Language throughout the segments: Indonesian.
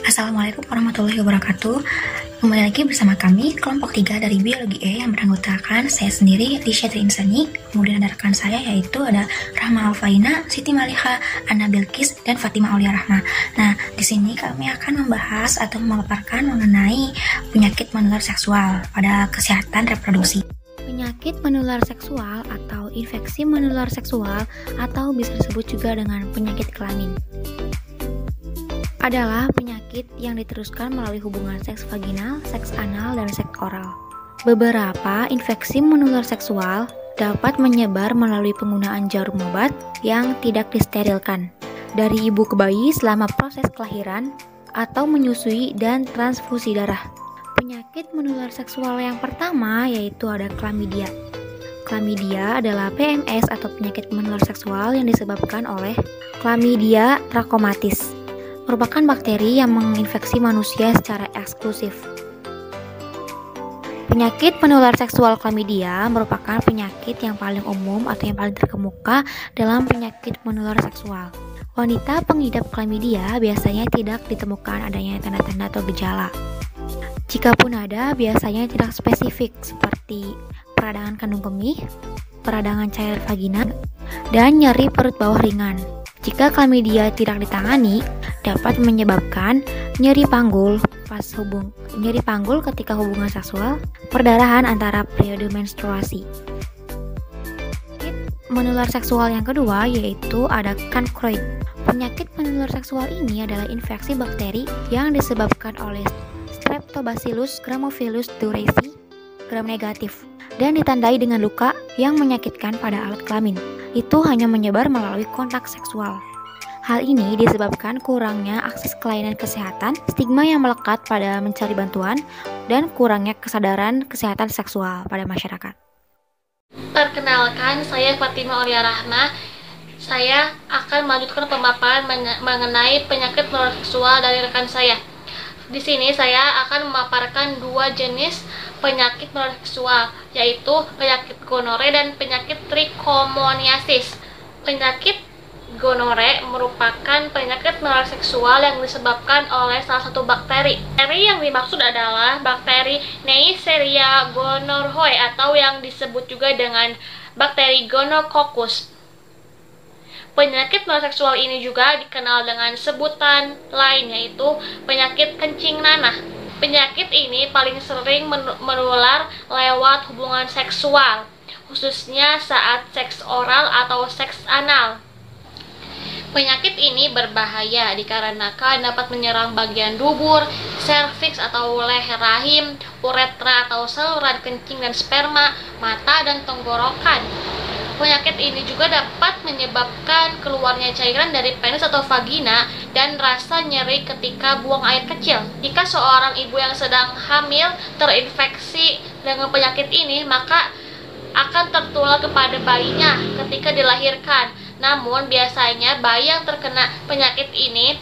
Assalamualaikum warahmatullahi wabarakatuh. Kembali lagi bersama kami, kelompok 3 dari Biologi E yang beranggotakan saya sendiri, Lisha Trinsani. Kemudian ada rekan saya yaitu ada Rahma Alfaina, Siti Maliha, Ana Bilkis, dan Fatima Aulia Rahma. Nah, di sini kami akan membahas atau memaparkan mengenai penyakit menular seksual pada kesehatan reproduksi. Penyakit menular seksual atau infeksi menular seksual atau bisa disebut juga dengan penyakit kelamin adalah penyakit yang diteruskan melalui hubungan seks vaginal, seks anal, dan seks oral. Beberapa infeksi menular seksual dapat menyebar melalui penggunaan jarum obat yang tidak disterilkan dari ibu ke bayi selama proses kelahiran atau menyusui dan transfusi darah. Penyakit menular seksual yang pertama yaitu ada chlamydia. Chlamydia adalah PMS atau penyakit menular seksual yang disebabkan oleh Chlamydia trachomatis, merupakan bakteri yang menginfeksi manusia secara eksklusif. Penyakit menular seksual chlamydia merupakan penyakit yang paling umum atau yang paling terkemuka dalam penyakit menular seksual. Wanita pengidap chlamydia biasanya tidak ditemukan adanya tanda-tanda atau gejala. Jikapun ada, biasanya tidak spesifik seperti peradangan kandung kemih, peradangan cairan vagina, dan nyeri perut bawah ringan. Jika chlamydia tidak ditangani, dapat menyebabkan nyeri panggul ketika hubungan seksual, perdarahan antara periode menstruasi. Menular seksual yang kedua yaitu ada chancroid. Penyakit menular seksual ini adalah infeksi bakteri yang disebabkan oleh Streptobacillus gramophilus dureisi gram negatif dan ditandai dengan luka yang menyakitkan pada alat kelamin. Itu hanya menyebar melalui kontak seksual. Hal ini disebabkan kurangnya akses pelayanan kesehatan, stigma yang melekat pada mencari bantuan, dan kurangnya kesadaran kesehatan seksual pada masyarakat. Perkenalkan, saya Fatima Aulia Rahma. Saya akan melanjutkan pemaparan mengenai penyakit menular seksual dari rekan saya. Di sini saya akan memaparkan dua jenis penyakit menular seksual, yaitu penyakit gonore dan penyakit trichomoniasis. Penyakit gonore merupakan penyakit menular seksual yang disebabkan oleh salah satu bakteri. Bakteri yang dimaksud adalah bakteri Neisseria gonorrhoeae atau yang disebut juga dengan bakteri Gonococcus. Penyakit menular seksual ini juga dikenal dengan sebutan lain yaitu penyakit kencing nanah. Penyakit ini paling sering menular lewat hubungan seksual, khususnya saat seks oral atau seks anal. Penyakit ini berbahaya dikarenakan dapat menyerang bagian dubur, serviks atau leher rahim, uretra atau saluran kencing dan sperma, mata, dan tenggorokan. Penyakit ini juga dapat menyebabkan keluarnya cairan dari penis atau vagina dan rasa nyeri ketika buang air kecil. Jika seorang ibu yang sedang hamil terinfeksi dengan penyakit ini, maka akan tertular kepada bayinya ketika dilahirkan. Namun biasanya bayi yang terkena penyakit ini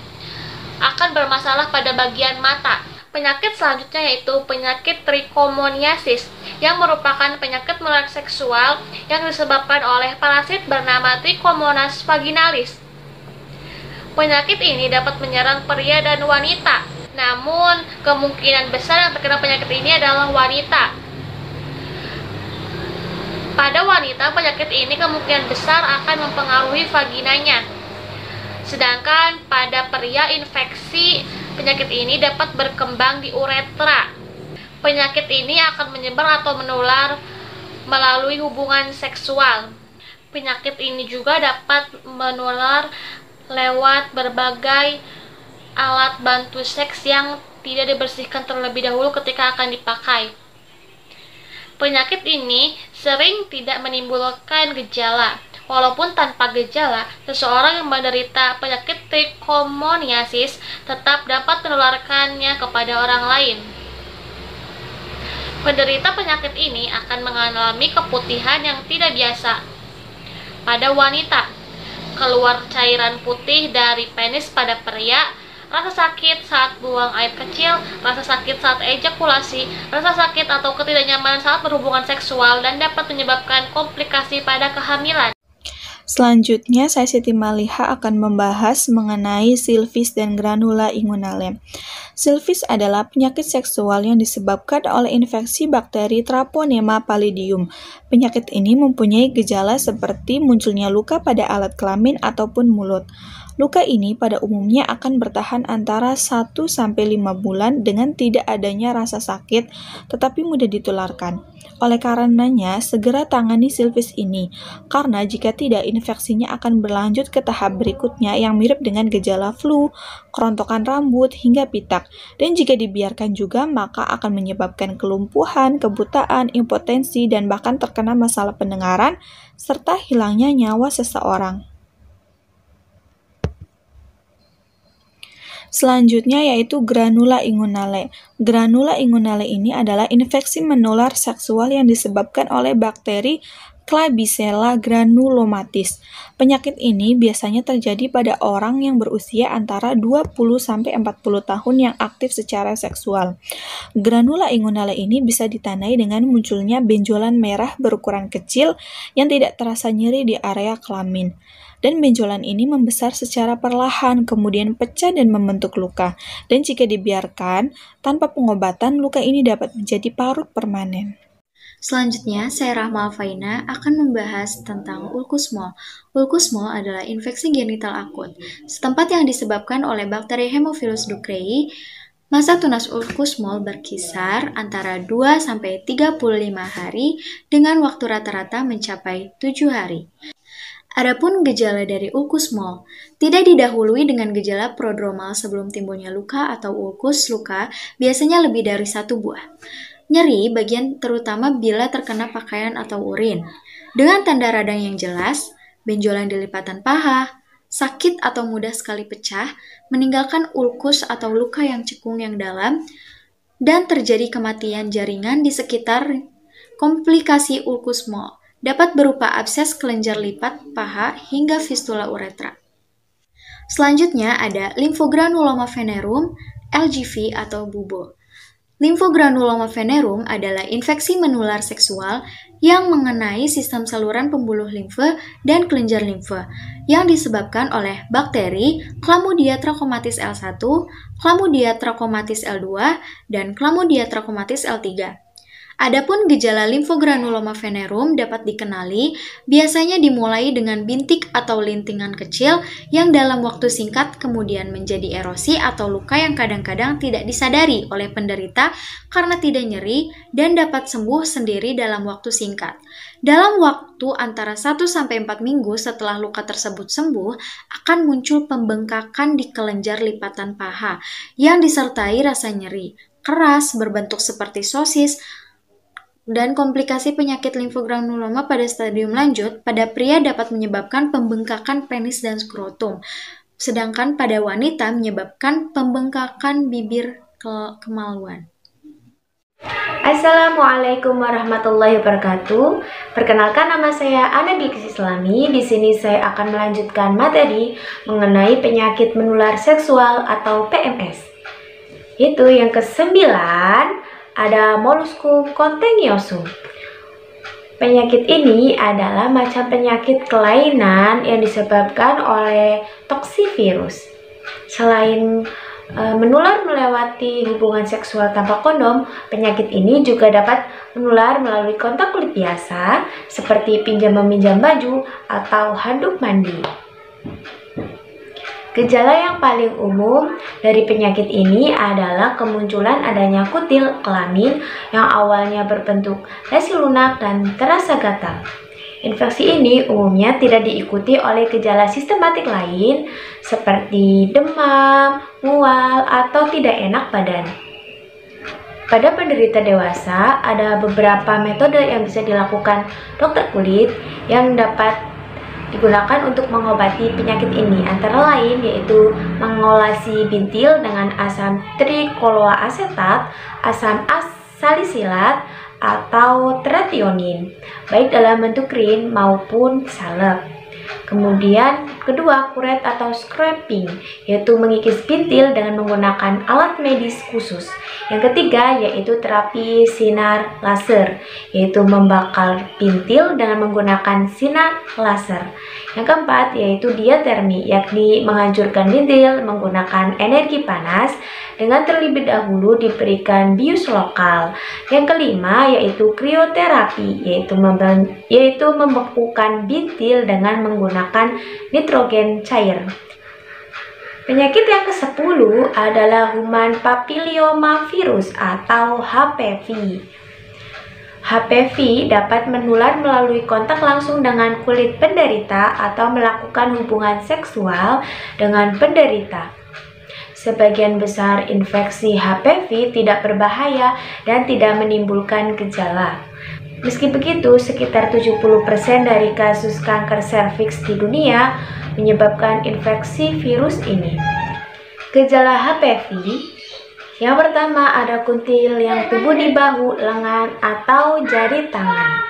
akan bermasalah pada bagian mata. Penyakit selanjutnya yaitu penyakit trichomoniasis yang merupakan penyakit menular seksual yang disebabkan oleh parasit bernama Trichomonas vaginalis. Penyakit ini dapat menyerang pria dan wanita, namun kemungkinan besar yang terkena penyakit ini adalah wanita. Pada wanita, penyakit ini kemungkinan besar akan mempengaruhi vaginanya. Sedangkan pada pria, infeksi penyakit ini dapat berkembang di uretra. Penyakit ini akan menyebar atau menular melalui hubungan seksual. Penyakit ini juga dapat menular lewat berbagai alat bantu seks yang tidak dibersihkan terlebih dahulu ketika akan dipakai. Penyakit ini sering tidak menimbulkan gejala. Walaupun tanpa gejala, seseorang yang menderita penyakit trichomoniasis tetap dapat menularkannya kepada orang lain. Penderita penyakit ini akan mengalami keputihan yang tidak biasa. Pada wanita, keluar cairan putih dari penis pada pria, rasa sakit saat buang air kecil, rasa sakit saat ejakulasi, rasa sakit atau ketidaknyamanan saat berhubungan seksual, dan dapat menyebabkan komplikasi pada kehamilan. Selanjutnya, saya Siti Maliha akan membahas mengenai silfis dan granula inguinale. Silfis adalah penyakit seksual yang disebabkan oleh infeksi bakteri Treponema pallidum. Penyakit ini mempunyai gejala seperti munculnya luka pada alat kelamin ataupun mulut. Luka ini pada umumnya akan bertahan antara 1-5 bulan dengan tidak adanya rasa sakit, tetapi mudah ditularkan. Oleh karenanya, segera tangani silfis ini, karena jika tidak, infeksinya akan berlanjut ke tahap berikutnya yang mirip dengan gejala flu, kerontokan rambut, hingga pitak. Dan jika dibiarkan juga, maka akan menyebabkan kelumpuhan, kebutaan, impotensi, dan bahkan terkena masalah pendengaran, serta hilangnya nyawa seseorang. Selanjutnya yaitu granula inguinale. Granula inguinale ini adalah infeksi menular seksual yang disebabkan oleh bakteri Klebsiella granulomatis. Penyakit ini biasanya terjadi pada orang yang berusia antara 20-40 tahun yang aktif secara seksual. Granula inguinale ini bisa ditandai dengan munculnya benjolan merah berukuran kecil yang tidak terasa nyeri di area kelamin. Dan benjolan ini membesar secara perlahan, kemudian pecah dan membentuk luka. Dan jika dibiarkan, tanpa pengobatan, luka ini dapat menjadi parut permanen. Selanjutnya, saya Rahma Alfaina akan membahas tentang ulkus mole. Ulkus mole adalah infeksi genital akut, setempat yang disebabkan oleh bakteri Haemophilus ducreyi. Masa tunas ulkus mole berkisar antara 2-35 hari dengan waktu rata-rata mencapai 7 hari. Adapun gejala dari ulkus mole tidak didahului dengan gejala prodromal sebelum timbulnya luka atau ulkus luka, biasanya lebih dari 1 buah. Nyeri bagian terutama bila terkena pakaian atau urin. Dengan tanda radang yang jelas, benjolan di lipatan paha, sakit atau mudah sekali pecah, meninggalkan ulkus atau luka yang cekung yang dalam, dan terjadi kematian jaringan di sekitar. Komplikasi ulkus mole dapat berupa abses kelenjar lipat paha hingga fistula uretra. Selanjutnya ada lymphogranuloma venerum, LGV atau bubo. Lymphogranuloma venerum adalah infeksi menular seksual yang mengenai sistem saluran pembuluh limfe dan kelenjar limfe yang disebabkan oleh bakteri Chlamydia trachomatis L1, Chlamydia trachomatis L2, dan Chlamydia trachomatis L3. Adapun gejala lymphogranuloma venerum dapat dikenali biasanya dimulai dengan bintik atau lintingan kecil yang dalam waktu singkat kemudian menjadi erosi atau luka yang kadang-kadang tidak disadari oleh penderita karena tidak nyeri dan dapat sembuh sendiri dalam waktu singkat. Dalam waktu antara 1-4 minggu setelah luka tersebut sembuh, akan muncul pembengkakan di kelenjar lipatan paha yang disertai rasa nyeri, keras, berbentuk seperti sosis, dan komplikasi penyakit lymphogranuloma pada stadium lanjut pada pria dapat menyebabkan pembengkakan penis dan skrotum, sedangkan pada wanita menyebabkan pembengkakan bibir kemaluan. Assalamualaikum warahmatullahi wabarakatuh. Perkenalkan, nama saya Ana Diksi Islami. Di sini saya akan melanjutkan materi mengenai penyakit menular seksual atau PMS. Itu yang ke-9. Ada molluscum contagiosum. Penyakit ini adalah macam penyakit kelainan yang disebabkan oleh toksivirus. Selain menular melewati hubungan seksual tanpa kondom, penyakit ini juga dapat menular melalui kontak kulit biasa seperti pinjam-meminjam baju atau handuk mandi. Gejala yang paling umum dari penyakit ini adalah kemunculan adanya kutil kelamin yang awalnya berbentuk lesi lunak dan terasa gatal. Infeksi ini umumnya tidak diikuti oleh gejala sistematik lain seperti demam, mual, atau tidak enak badan. Pada penderita dewasa, ada beberapa metode yang bisa dilakukan dokter kulit yang dapat digunakan untuk mengobati penyakit ini, antara lain yaitu mengolasi bintil dengan asam trikloasetat, asam salisilat, atau tretionin, baik dalam bentuk krim maupun salep. Kemudian kedua, kuret atau scraping, yaitu mengikis bintil dengan menggunakan alat medis khusus. Yang ketiga yaitu terapi sinar laser, yaitu membakar bintil dengan menggunakan sinar laser. Yang keempat yaitu diatermi, yakni menghancurkan bintil menggunakan energi panas dengan terlebih dahulu diberikan bius lokal. Yang kelima yaitu krioterapi, yaitu membekukan bintil dengan menggunakan nitrogen cair. Penyakit yang ke-10 adalah Human Papillomavirus atau HPV. HPV dapat menular melalui kontak langsung dengan kulit penderita atau melakukan hubungan seksual dengan penderita. Sebagian besar infeksi HPV tidak berbahaya dan tidak menimbulkan gejala. Meski begitu, sekitar 70% dari kasus kanker serviks di dunia menyebabkan infeksi virus ini. Gejala HPV yang pertama ada kutil yang tumbuh di bahu, lengan, atau jari tangan.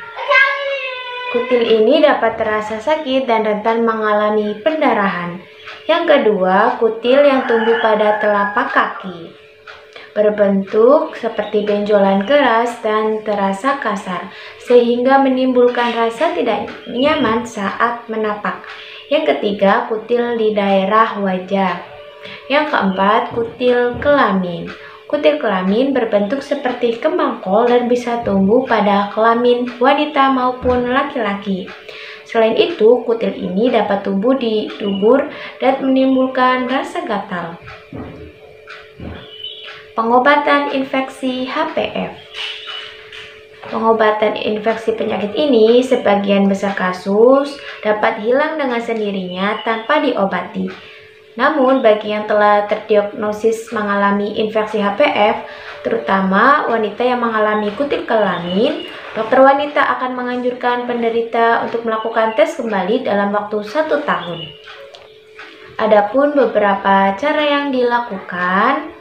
Kutil ini dapat terasa sakit dan rentan mengalami pendarahan. Yang kedua, kutil yang tumbuh pada telapak kaki, berbentuk seperti benjolan keras dan terasa kasar, sehingga menimbulkan rasa tidak nyaman saat menapak. Yang ketiga, kutil di daerah wajah. Yang keempat, kutil kelamin. Kutil kelamin berbentuk seperti kembang kol dan bisa tumbuh pada kelamin wanita maupun laki-laki. Selain itu, kutil ini dapat tumbuh di dubur dan menimbulkan rasa gatal. Pengobatan infeksi HPV. Pengobatan infeksi penyakit ini sebagian besar kasus dapat hilang dengan sendirinya tanpa diobati. Namun, bagi yang telah terdiagnosis mengalami infeksi HPV, terutama wanita yang mengalami kutil kelamin, dokter wanita akan menganjurkan penderita untuk melakukan tes kembali dalam waktu 1 tahun. Adapun beberapa cara yang dilakukan.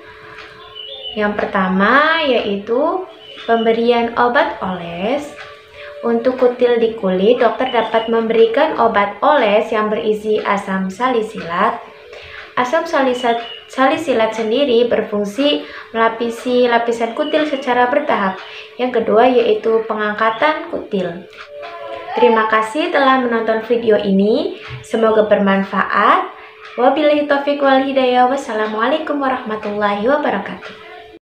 Yang pertama yaitu pemberian obat oles. Untuk kutil di kulit, dokter dapat memberikan obat oles yang berisi asam salisilat. Asam salisilat sendiri berfungsi melapisi lapisan kutil secara bertahap. Yang kedua yaitu pengangkatan kutil. Terima kasih telah menonton video ini. Semoga bermanfaat. Wabillahi taufiq wal hidayah. Wassalamualaikum warahmatullahi wabarakatuh.